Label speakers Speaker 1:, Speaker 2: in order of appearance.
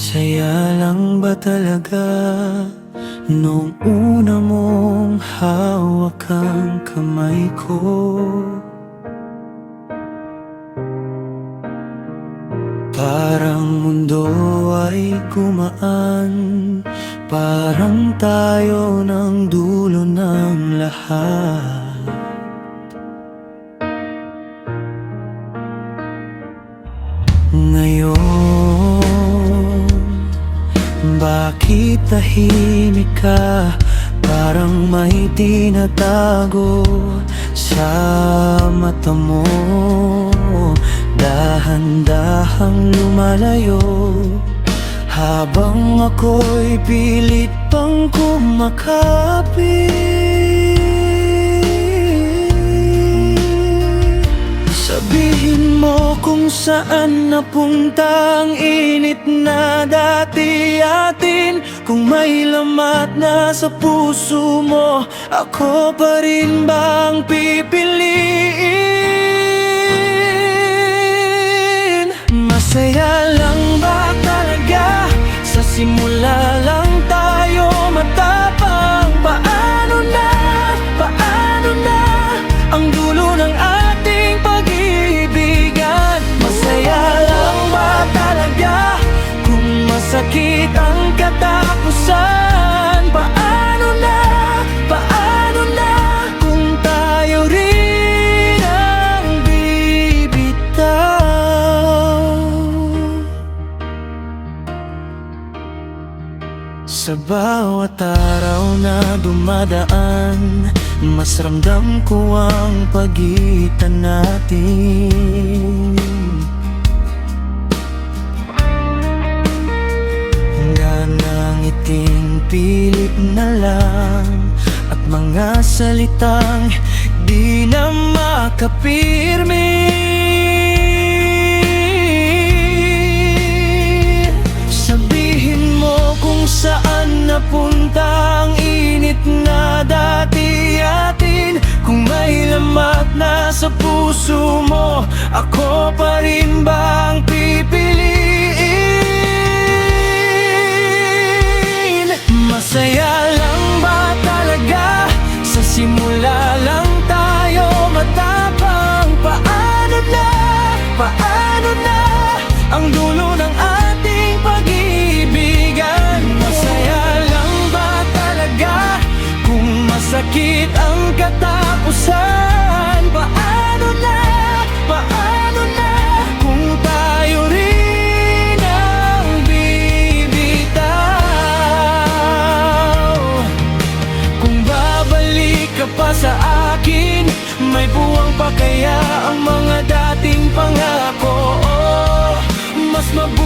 Speaker 1: Masaya lang ba talaga nung una mong hawak ang kamay ko? Parang mundo ay gumaan, parang tayo ng dulo ng lahat. Ngayon, bakit tahimik ka? Parang may tinatago sa mata mo. Dahan-dahang lumalayo habang ako'y pilit pang kumakapit. Sabihin mo kung saan napunta ang init na dati atin. Kung may lamat na sa puso mo, ako pa rin bang pipiliin? Masaya lang ba talaga? Sa simula lang tayo matapang. Paano na ang dulo ng ating pag-ibigan? Masaya lang ba talaga kung masakit ang katapusan? Paano na kung tayo rin ang bibitaw? Sa bawat araw na dumadaan, mas ramdam ko ang pagitan natin. Ganang iting pilit na lang at mga salitang di na makapirmi. Sabihin mo kung saan napunta ang init na dati atin. Kung may lamat na sa puso mo, ako pa rin bang pipiliin? Masaya lang ba talaga? Sa simula lang tayo matapang. Paano na ang dulo ng ating pag-ibigan? Masaya lang ba talaga kung masakit ang katapusan? Paano na kung tayo rin ang bibitaw? Kung babalik ka pa sa akin, may buwang pa kaya ang mga dating pangako? Mas mabuti